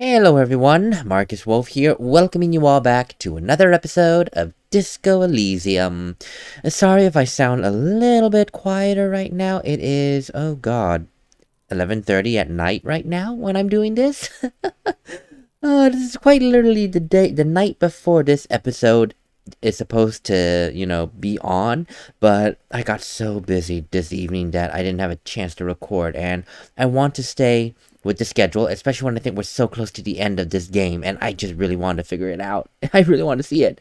Hello everyone, MarcusWolfe here, welcoming you all back to another episode of Disco Elysium. Sorry if I sound a little bit quieter right now. It is, oh god, 11:30 at night right now when I'm doing this. This is quite literally the night before this episode is supposed to, be on, but I got so busy this evening that I didn't have a chance to record, and I want to stay with the schedule, especially when I think we're so close to the end of this game, and I just really want to figure it out. I really want to see it,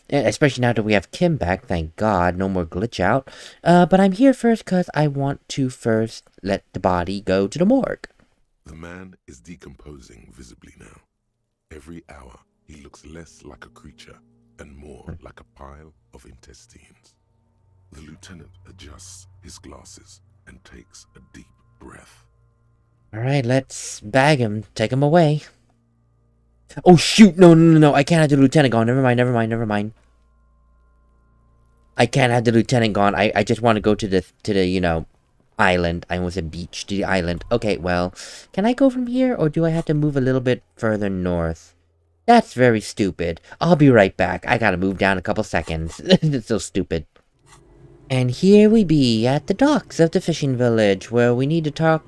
and especially now that we have Kim back, thank God, no more glitch out. But I'm here first because I want to first let the body go to the morgue. The man is decomposing visibly now. Every hour, he looks less like a creature and more like a pile of intestines. The lieutenant adjusts his glasses and takes a deep breath. Alright, let's bag him, take him away. Oh shoot, no, I can't have the lieutenant gone, never mind. I can't have the lieutenant gone, I just want to go to the, island. I almost said beach, to the island. Okay, well, can I go from here, or do I have to move a little bit further north? That's very stupid. I'll be right back. I gotta move down a couple seconds. It's so stupid. And here we be at the docks of the fishing village, where we need to talk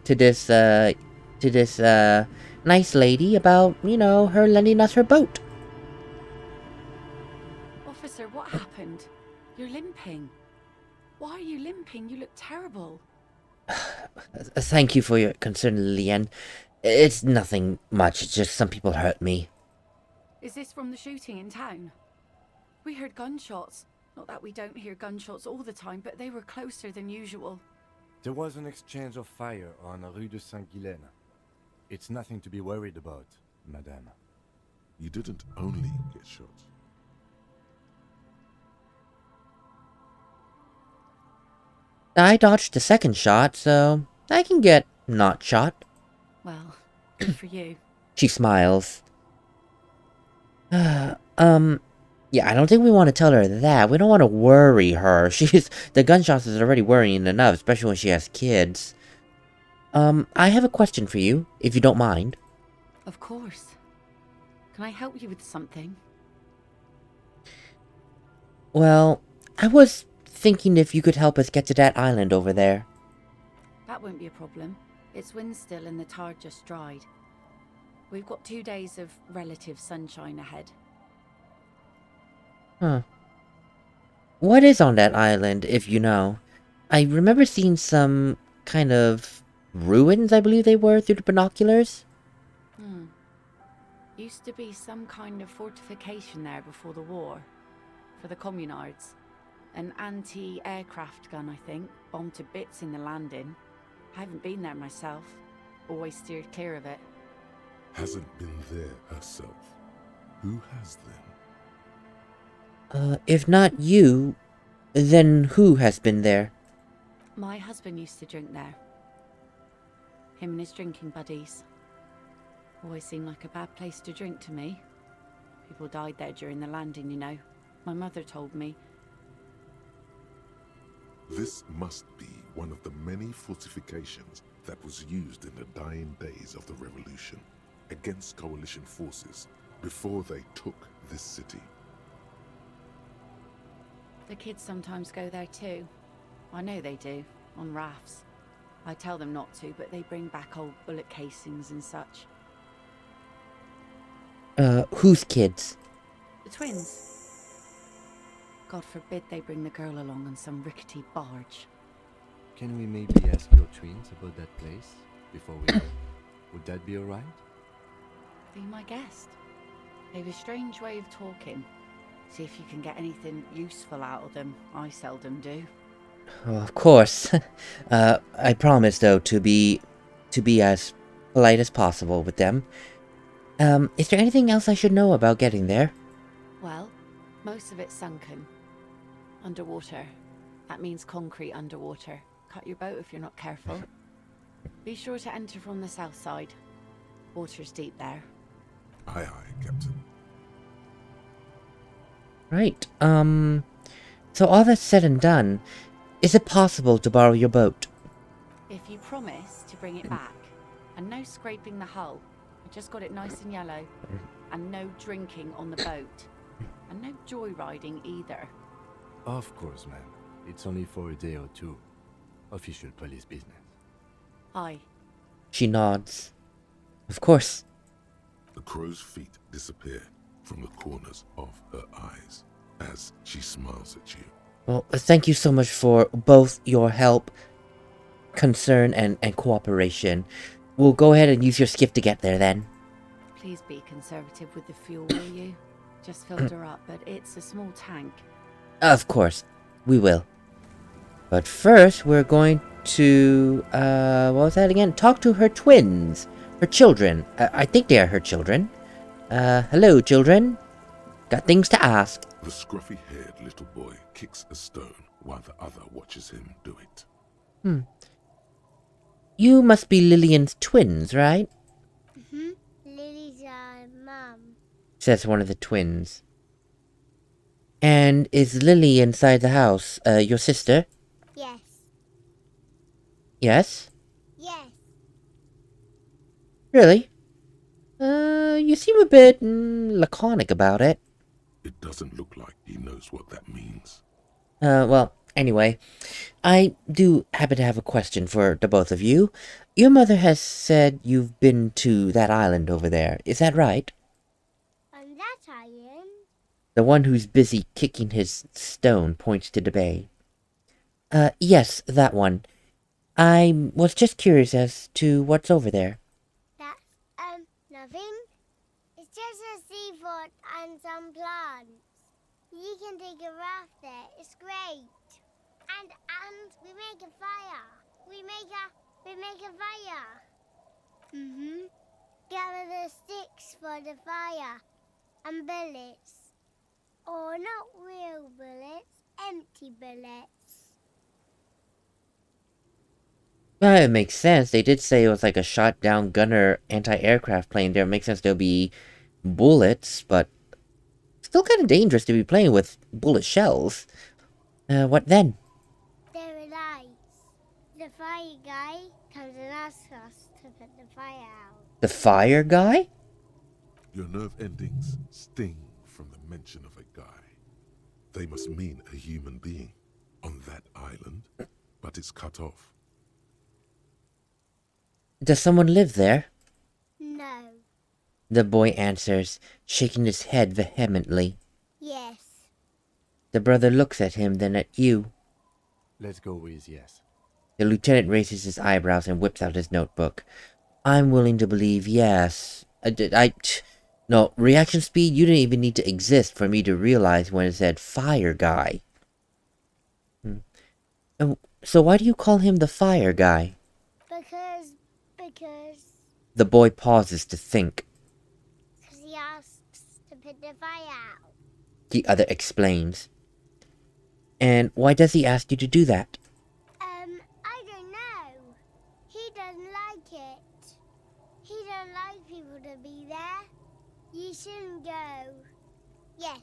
to this nice lady about, her lending us her boat. Officer, what happened? You're limping. Why are you limping? You look terrible. Thank you for your concern, Lillian. It's nothing much, it's just some people hurt me. Is this from the shooting in town? We heard gunshots. Not that we don't hear gunshots all the time, but they were closer than usual. There was an exchange of fire on Rue de Saint-Guylaine. It's nothing to be worried about, madame. You didn't only get shot. I dodged the second shot, so I can get not shot. Well, good for you. She smiles. Yeah, I don't think we want to tell her that. We don't want to worry her. The gunshots is already worrying enough, especially when she has kids. I have a question for you, if you don't mind. Of course. Can I help you with something? Well, I was thinking if you could help us get to that island over there. That won't be a problem. It's wind still and the tar just dried. We've got 2 days of relative sunshine ahead. Huh. What is on that island, if you know? I remember seeing some kind of ruins, I believe they were, through the binoculars. Used to be some kind of fortification there before the war. For the communards. An anti-aircraft gun, I think, bombed to bits in the landing. I haven't been there myself. Always steered clear of it. Hasn't been there herself. Who has then? If not you, then who has been there? My husband used to drink there. Him and his drinking buddies. Always seemed like a bad place to drink to me. People died there during the landing, you know. My mother told me. This must be one of the many fortifications that was used in the dying days of the revolution against coalition forces before they took this city. The kids sometimes go there too. I know they do, on rafts. I tell them not to, but they bring back old bullet casings and such. Whose kids? The twins. God forbid they bring the girl along on some rickety barge. Can we maybe ask your twins about that place before we go? Would that be alright? Be my guest. They've a strange way of talking. See if you can get anything useful out of them. I seldom do. Oh, of course. I promise, though, to be as polite as possible with them. Is there anything else I should know about getting there? Well, most of it's sunken. Underwater. That means concrete underwater. Cut your boat if you're not careful. Be sure to enter from the south side. Water's deep there. Aye, aye, Captain. Right, so all that's said and done, is it possible to borrow your boat? If you promise to bring it back And no scraping the hull. I just got it nice and yellow. And no drinking on the boat. And no joyriding either. Of course, ma'am. It's only for a day or two. Official police business. Aye. She nods. Of course. The crow's feet disappear from the corners of her eyes as she smiles at you. Well, thank you so much for both your help, concern, and cooperation. We'll go ahead and use your skiff to get there then. Please be conservative with the fuel, will you? Just filled her up, but it's a small tank. Of course, we will. But first, we're going to, what was that again? Talk to her twins. Her children. I think they are her children. Hello, children. Got things to ask. The scruffy-haired little boy kicks a stone while the other watches him do it. You must be Lillian's twins, right? Mm-hmm. Lily's our mum. Says one of the twins. And is Lily inside the house, your sister? Yes. Yes? Yes. Really? You seem a bit laconic about it. It doesn't look like he knows what that means. Well, anyway, I do happen to have a question for the both of you. Your mother has said you've been to that island over there. Is that right? On that island? The one who's busy kicking his stone points to the bay. Yes, that one. I was just curious as to what's over there. That's, nothing. It's just a seafort and some plants. You can take a raft there. It's great. And we make a fire. We make a fire. Mm-hmm. Gather the sticks for the fire. And bullets. Oh, not real bullets. Empty bullets. Well, it makes sense. They did say it was like a shot-down gunner anti-aircraft plane there. It makes sense there'll be bullets, but still kind of dangerous to be playing with bullet shells. What then? There it lies. The fire guy comes and asks us to put the fire out. The fire guy? Your nerve endings sting from the mention of a guy. They must mean a human being on that island, but it's cut off. Does someone live there? No. The boy answers, shaking his head vehemently. Yes. The brother looks at him, then at you. Let's go with yes. The lieutenant raises his eyebrows and whips out his notebook. I'm willing to believe yes. No, reaction speed, you didn't even need to exist for me to realize when it said fire guy. So why do you call him the fire guy? Because The boy pauses to think. he asks to put the fire out. The other explains. And why does he ask you to do that? I don't know. He doesn't like it. He don't like people to be there. You shouldn't go. Yes.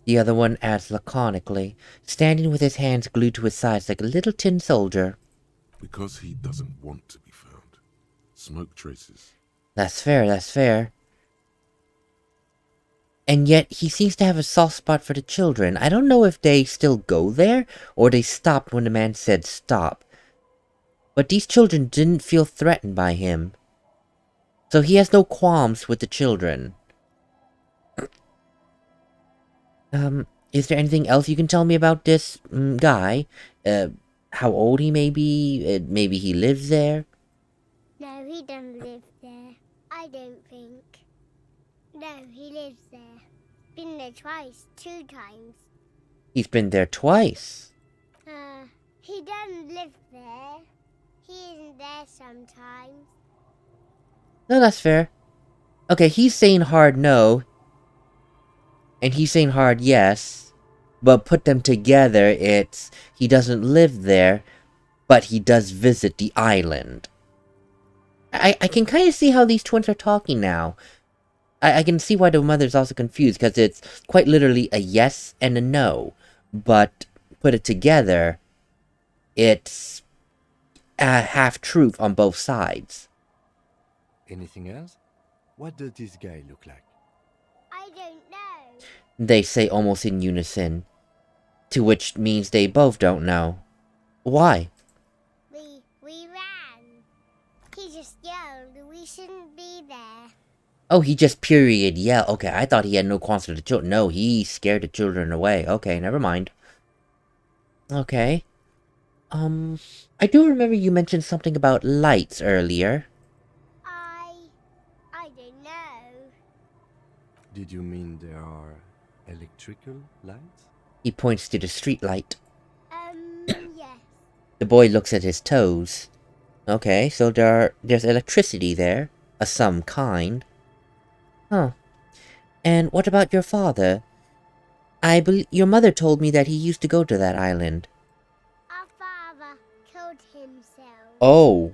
The other one adds laconically, standing with his hands glued to his sides like a little tin soldier. Because he doesn't want to be found. Smoke traces. That's fair, that's fair. And yet, he seems to have a soft spot for the children. I don't know if they still go there, or they stopped when the man said stop. But these children didn't feel threatened by him. So he has no qualms with the children. Is there anything else you can tell me about this guy? How old he may be? Maybe he lives there? No, he doesn't live there. I don't think. No, he lives there. Been there twice, 2 times. He's been there twice. He doesn't live there. He isn't there sometimes. No, that's fair. Okay, he's saying hard no. And he's saying hard yes. But put them together, it's he doesn't live there, but he does visit the island. I can kind of see how these twins are talking now. I can see why the mother's also confused, because it's quite literally a yes and a no. But put it together, it's a half-truth on both sides. Anything else? What does this guy look like? I don't know. They say almost in unison. To which means they both don't know. Why? We ran. He just yelled we shouldn't be there. Oh, he just period yelled. Okay, I thought he had no qualms with the children. No, he scared the children away. Okay, never mind. Okay. I do remember you mentioned something about lights earlier. I don't know. Did you mean there are electrical lights? He points to the street light. Yes. The boy looks at his toes. Okay, so there's electricity there. Of some kind. Huh. And what about your father? I believe your mother told me that he used to go to that island. Our father killed himself. Oh.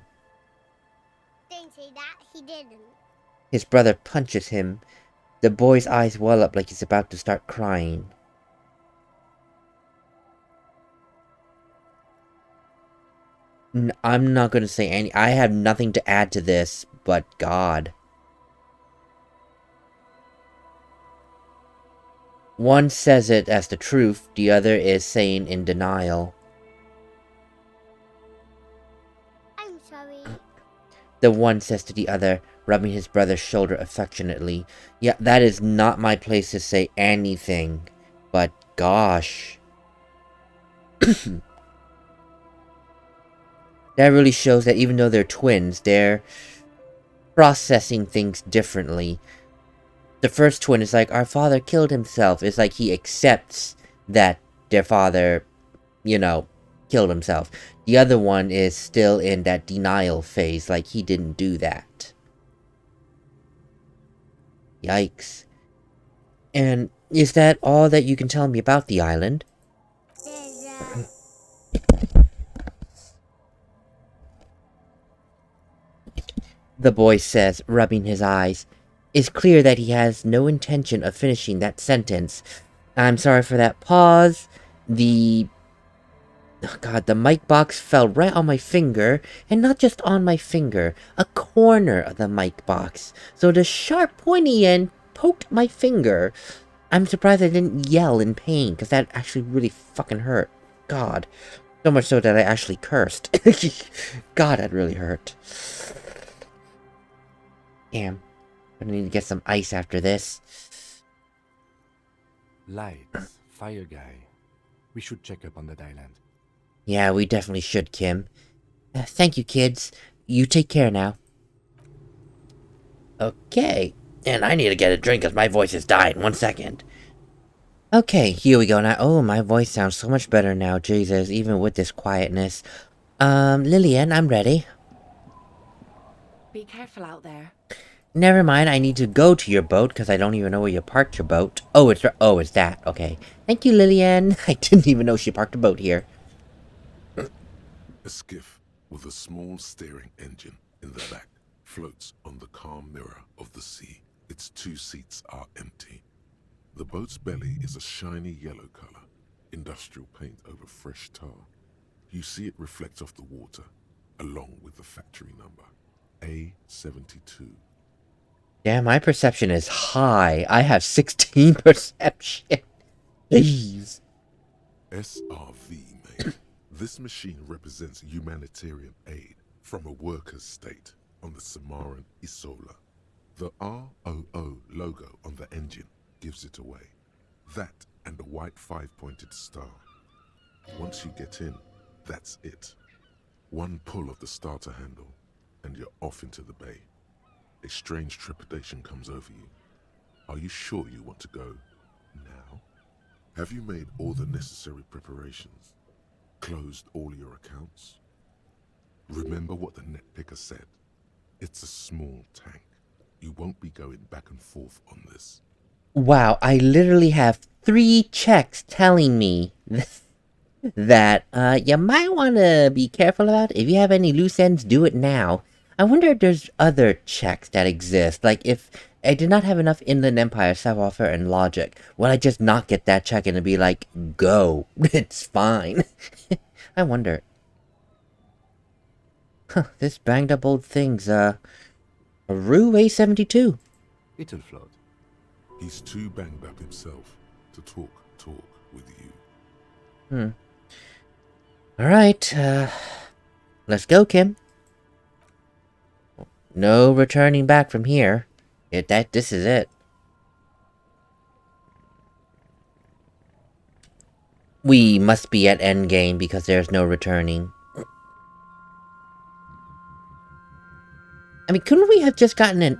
Don't say that, he didn't. His brother punches him. The boy's eyes well up like he's about to start crying. I'm not gonna say any. I have nothing to add to this, but God. One says it as the truth, the other is saying in denial. I'm sorry. The one says to the other, rubbing his brother's shoulder affectionately. Yeah, that is not my place to say anything. But gosh. That really shows that even though they're twins, they're processing things differently. The first twin is like, our father killed himself. It's like he accepts that their father, you know, killed himself. The other one is still in that denial phase, like he didn't do that. Yikes. And is that all that you can tell me about the island? There's The boy says, rubbing his eyes. It's clear that he has no intention of finishing that sentence. I'm sorry for that pause. Oh God, the mic box fell right on my finger, and not just on my finger, a corner of the mic box. So the sharp pointy end poked my finger. I'm surprised I didn't yell in pain, because that actually really fucking hurt. God. So much so that I actually cursed. God, that really hurt. Damn. I'm gonna need to get some ice after this. Lights, fire guy. We should check up on that island. Yeah, we definitely should, Kim. Thank you, kids. You take care now. Okay. And I need to get a drink because my voice is dying. 1 second. Okay, here we go now. Oh, my voice sounds so much better now, Jesus, even with this quietness. Lillian, I'm ready. Be careful out there. Never mind, I need to go to your boat because I don't even know where you parked your boat. Oh, it's that. Okay. Thank you, Lillian. I didn't even know she parked a boat here. A skiff with a small steering engine in the back floats on the calm mirror of the sea. Its 2 seats are empty. The boat's belly is a shiny yellow color, industrial paint over fresh tar. You see it reflect off the water, along with the factory number, A72. Yeah, my perception is high. I have 16 perception. Jeez. SRV, mate. This machine represents humanitarian aid from a workers' state on the Samaran Isola. The ROO logo on the engine gives it away. That and a white 5-pointed star. Once you get in, that's it. One pull of the starter handle, and you're off into the bay. A strange trepidation comes over you. Are you sure you want to go now? Have you made all the necessary preparations? Closed all your accounts? Remember what the net picker said. It's a small tank. You won't be going back and forth on this. Wow, I literally have 3 checks telling me that you might want to be careful about it. If you have any loose ends, do it now. I wonder if there's other checks that exist. Like, if I did not have enough Inland Empire, Savoir-Faire, and Logic, would I just not get that check and it'd be like, go, it's fine? I wonder. Huh, this banged up old thing's, a Rue A72. It'll float. He's too banged up himself to talk with you. Alright, let's go, Kim. No returning back from here. This is it. We must be at endgame because there's no returning. I mean, couldn't we have just gotten an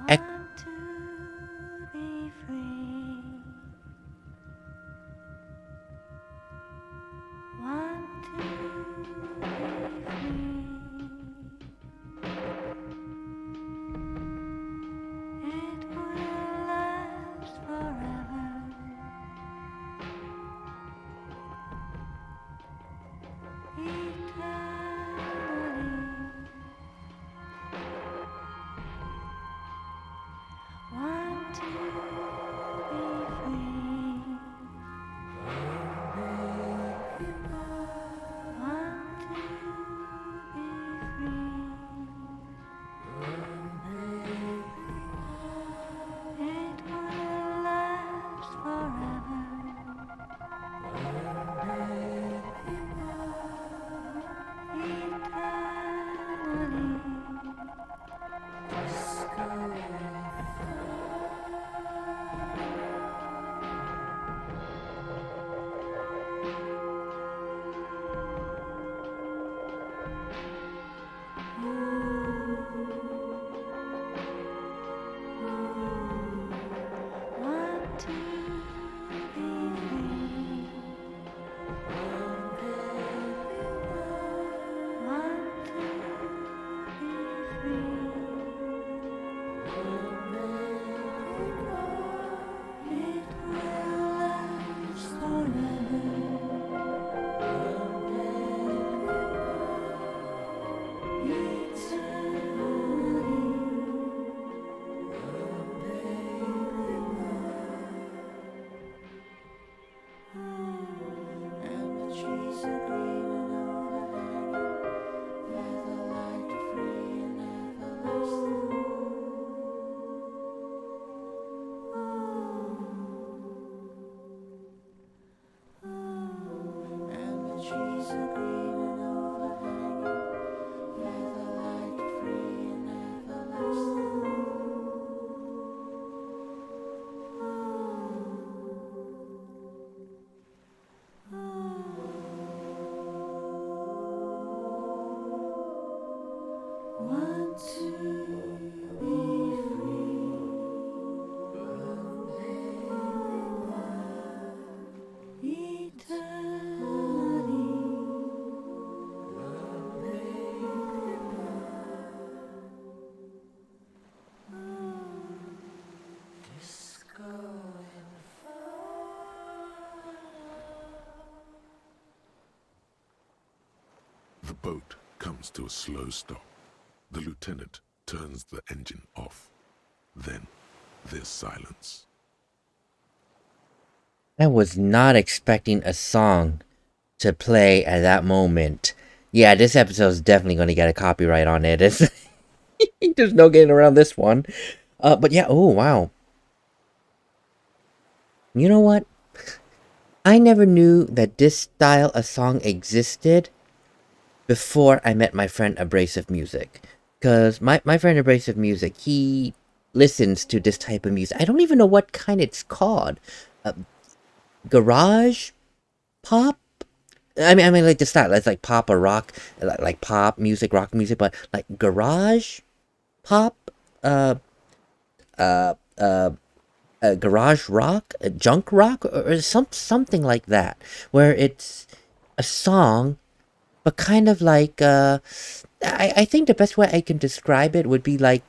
The boat comes to a slow stop. The lieutenant turns the engine off. Then there's silence. I was not expecting a song to play at that moment. Yeah, this episode is definitely going to get a copyright on it. There's no getting around this one. But yeah, oh wow. You know what? I never knew that this style of song existed before I met my friend Abrasive Music. Because my friend Abrasive Music, he listens to this type of music. I don't even know what kind it's called. Garage pop? I mean, like the style. It's like pop or rock, like pop music, rock music, but like garage pop, garage rock, junk rock, or something like that, where it's a song, but kind of like I think the best way I can describe it would be like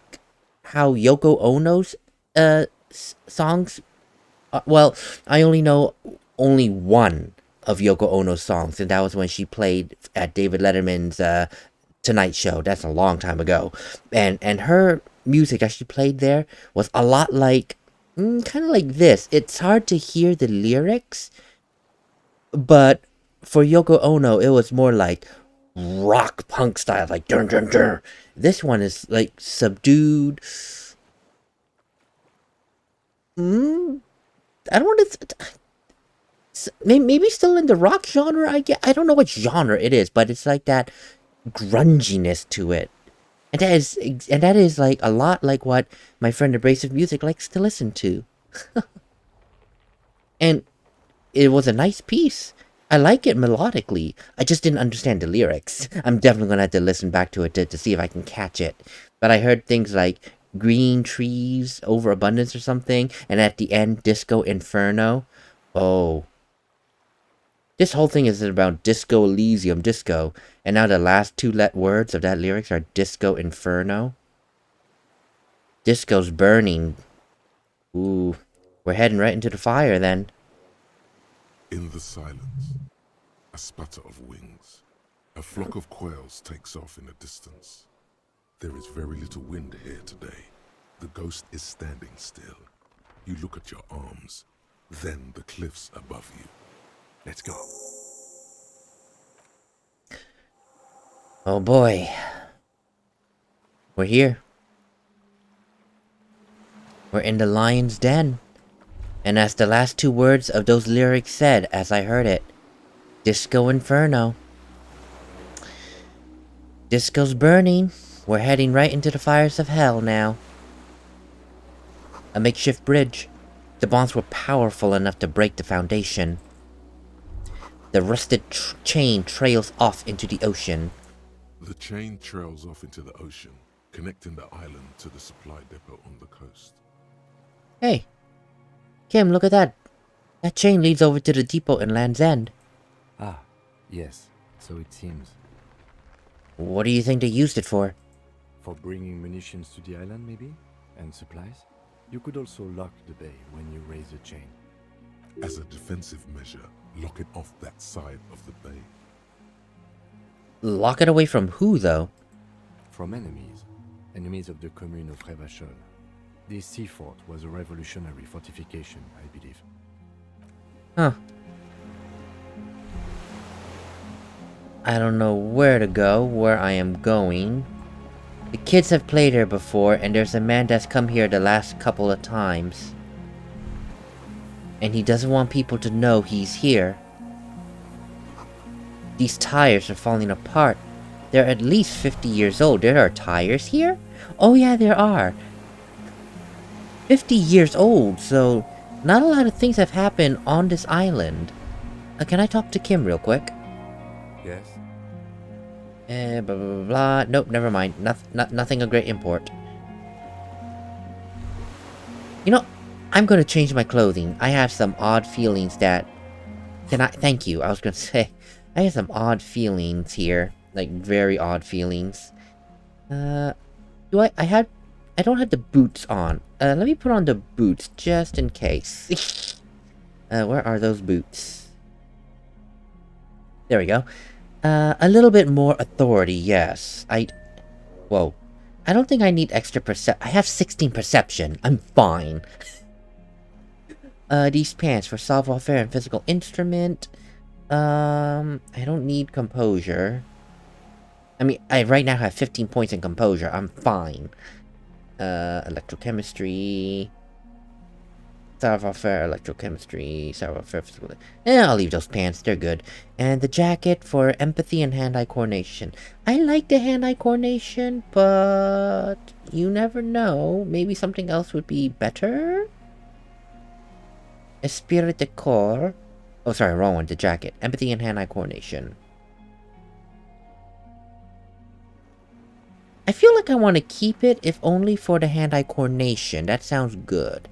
how Yoko Ono's songs. Well, I only know only one of Yoko Ono's songs, and that was when she played at David Letterman's Tonight Show. That's a long time ago, and her music that she played there was a lot like kind of like this. It's hard to hear the lyrics, but for Yoko Ono, it was more like rock punk style, like dun dun dun. This one is like subdued, I don't want to. Maybe still in the rock genre. I don't know what genre it is, but it's like that grunginess to it, and that is like a lot like what my friend Abrasive Music likes to listen to. And it was a nice piece. I like it melodically. I just didn't understand the lyrics. I'm definitely gonna have to listen back to it to see if I can catch it. But I heard things like green trees, overabundance or something, and at the end, Disco Inferno. Oh. This whole thing is about Disco Elysium, disco. And now the last two words of that lyrics are Disco Inferno. Disco's burning. Ooh. We're heading right into the fire then. In the silence, a sputter of wings. A flock of quails takes off in the distance. There is very little wind here today. The ghost is standing still. You look at your arms, then the cliffs above you. Let's go. Oh boy. We're here. We're in the lion's den. And as the last two words of those lyrics said as I heard it, Disco Inferno. Disco's burning. We're heading right into the fires of hell now. A makeshift bridge. The bombs were powerful enough to break the foundation. The rusted chain trails off into the ocean. The chain trails off into the ocean, connecting the island to the supply depot on the coast. Hey. Kim, look at that. That chain leads over to the depot in Land's End. Ah, yes, so it seems. What do you think they used it for? For bringing munitions to the island, maybe? And supplies? You could also lock the bay when you raise the chain. As a defensive measure, lock it off that side of the bay. Lock it away from who, though? From enemies. Enemies of the commune of Revachol. This sea fort was a revolutionary fortification, I believe. Huh. I don't know where to go, where I am going. The kids have played here before, and there's a man that's come here the last couple of times. And he doesn't want people to know he's here. These tires are falling apart. They're at least 50 years old. There are tires here? Oh yeah, there are. 50 years old, so not a lot of things have happened on this island. Can I talk to Kim real quick? Yes? Blah, blah, blah, blah. Nope, never mind. Nothing of great import. You know, I'm gonna change my clothing. I have some odd feelings that... Thank you, I was gonna say. I have some odd feelings here. Like, very odd feelings. I don't have the boots on. Let me put on the boots, just in case. Where are those boots? There we go. A little bit more authority, yes. Whoa. I don't think I need extra I have 16 perception. I'm fine. These pants for savoir-faire and physical instrument. I don't need composure. I mean, I right now have 15 points in composure. I'm fine. Electrochemistry. Savoir-faire, electrochemistry, savoir-faire, physical... I'll leave those pants, they're good. And the jacket for empathy and hand-eye coordination. I like the hand-eye coordination, but... you never know. Maybe something else would be better? Esprit de corps. Oh, sorry, wrong one, the jacket. Empathy and hand-eye coordination. I feel like I want to keep it, if only for the hand-eye coordination. That sounds good.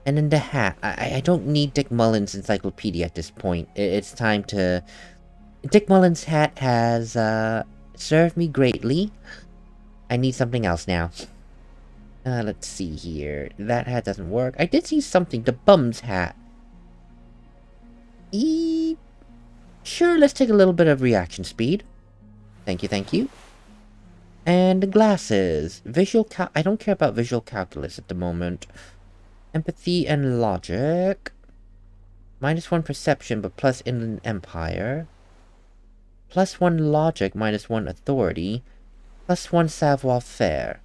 And then the hat. I don't need Dick Mullen's encyclopedia at this point. It's time to... Dick Mullen's hat has, served me greatly. I need something else now. Let's see here. That hat doesn't work. I did see something. The bum's hat. Sure, let's take a little bit of reaction speed. Thank you, thank you. And the glasses. I don't care about visual calculus at the moment. Empathy and logic. -1 perception, but plus Inland Empire. +1 logic, -1 authority. +1 savoir-faire.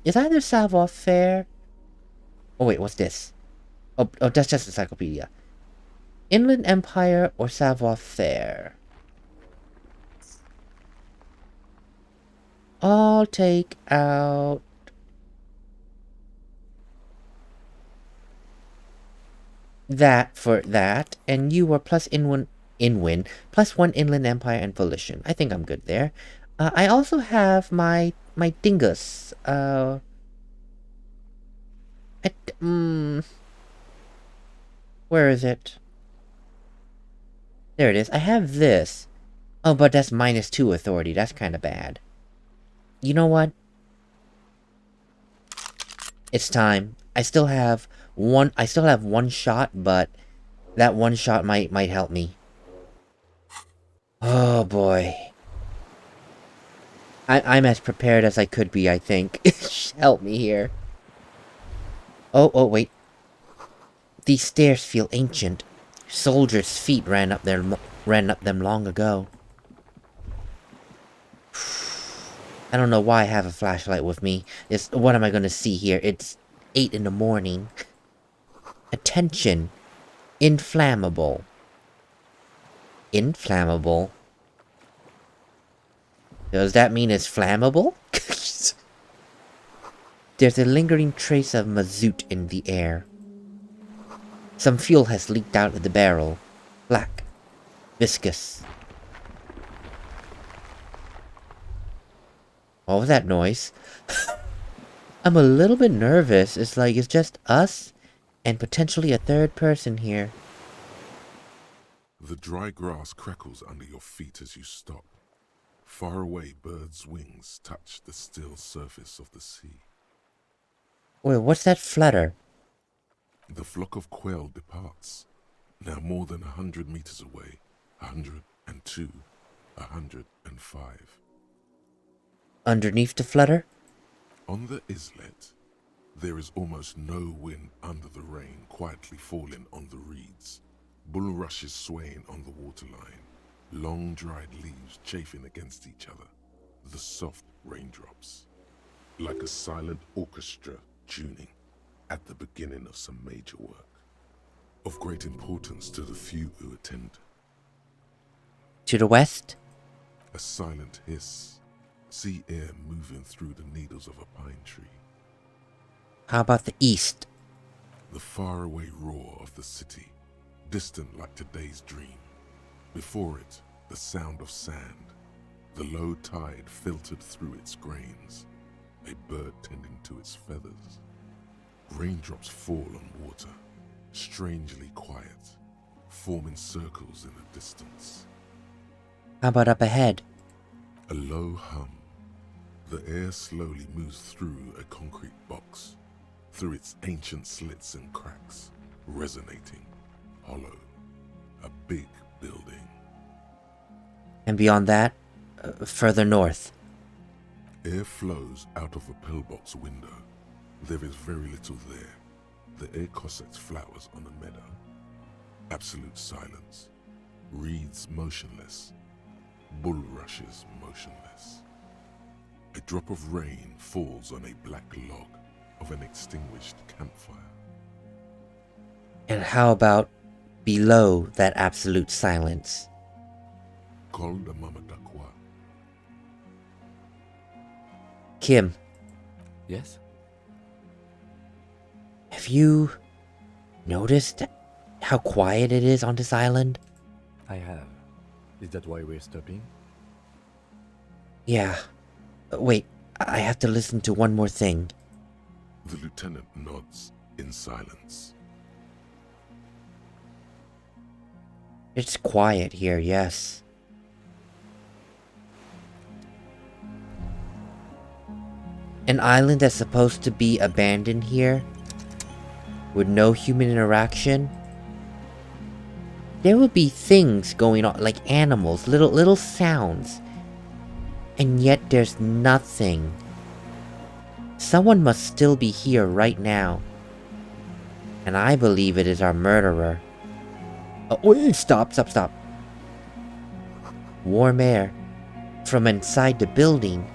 is either savoir-faire... Oh wait, what's this? Oh, that's just encyclopedia. Inland Empire or savoir-faire? I'll take out... that for that, and you are plus Inwin, plus 1 Inland Empire and Volition. I think I'm good there. I also have my dingus. Where is it? There it is. I have this. Oh, but that's -2 authority. That's kind of bad. You know what? It's time. I still have one shot, but that one shot might help me. Oh boy. I'm as prepared as I could be, I think. Help me here. Oh wait. These stairs feel ancient. Soldiers' feet ran up them long ago. I don't know why I have a flashlight with me. What am I gonna see here? It's 8 in the morning. Attention. Inflammable. Inflammable? Does that mean it's flammable? There's a lingering trace of mazout in the air. Some fuel has leaked out of the barrel. Black. Viscous. What was that noise? I'm a little bit nervous. It's like it's just us and potentially a third person here. The dry grass crackles under your feet as you stop. Far away, birds' wings touch the still surface of the sea. Wait, what's that flutter? The flock of quail departs, now more than 100 meters away, 102, 105. Underneath the flutter? On the islet, there is almost no wind under the rain quietly falling on the reeds, bulrushes swaying on the waterline, long dried leaves chafing against each other, the soft raindrops, like a silent orchestra tuning at the beginning of some major work, of great importance to the few who attend. To the west? A silent hiss, sea air moving through the needles of a pine tree. How about the east? The faraway roar of the city, distant like today's dream. Before it, the sound of sand, the low tide filtered through its grains, a bird tending to its feathers. Raindrops fall on water, strangely quiet, forming circles in the distance. How about up ahead? A low hum. The air slowly moves through a concrete box, through its ancient slits and cracks, resonating, hollow, a big building. And beyond that, further north. Air flows out of a pillbox window. There is very little there. The air cossets flowers on a meadow. Absolute silence. Reeds motionless. Bulrushes motionless. A drop of rain falls on a black log of an extinguished campfire. And how about below that absolute silence? Col de Mamadakwa. Kim, Yes? have you noticed how quiet it is on this island? I have. Is that why we're stopping? Yeah. Wait, I have to listen to one more thing. The lieutenant nods in silence. It's quiet here, yes. An island that's supposed to be abandoned here, with no human interaction. There would be things going on, like animals, little sounds. And yet there's nothing. Someone must still be here right now. And I believe it is our murderer. Oh, wait, stop. Warm air from inside the building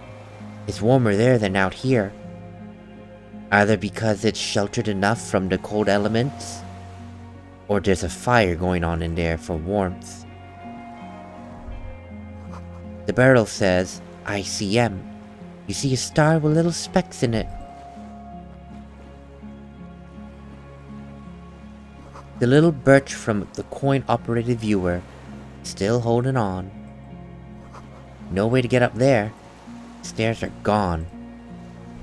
is warmer there than out here. Either because it's sheltered enough from the cold elements, or there's a fire going on in there for warmth. The barrel says ICM. You see a star with little specks in it. The little birch from the coin-operated viewer, still holding on. No way to get up there. Stairs are gone.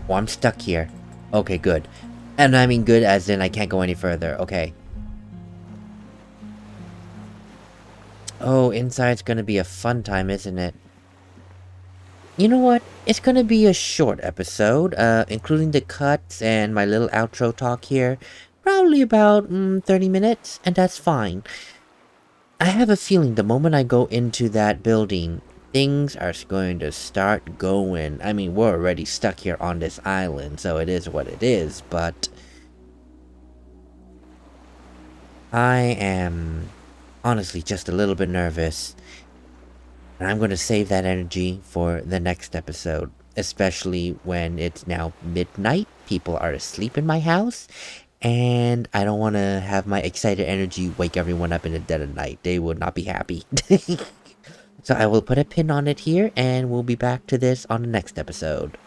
Oh, I'm stuck here. Okay, good. And I mean good as in I can't go any further. Okay. Oh, inside's gonna be a fun time, isn't it? You know what? It's gonna be a short episode, including the cuts and my little outro talk here. Probably about 30 minutes, and that's fine. I have a feeling the moment I go into that building, things are going to start going. I mean, we're already stuck here on this island, so it is what it is, but I am honestly just a little bit nervous. And I'm going to save that energy for the next episode, especially when it's now midnight. People are asleep in my house, and I don't want to have my excited energy wake everyone up in the dead of night. They would not be happy. So I will put a pin on it here, and we'll be back to this on the next episode.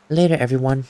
Later, everyone.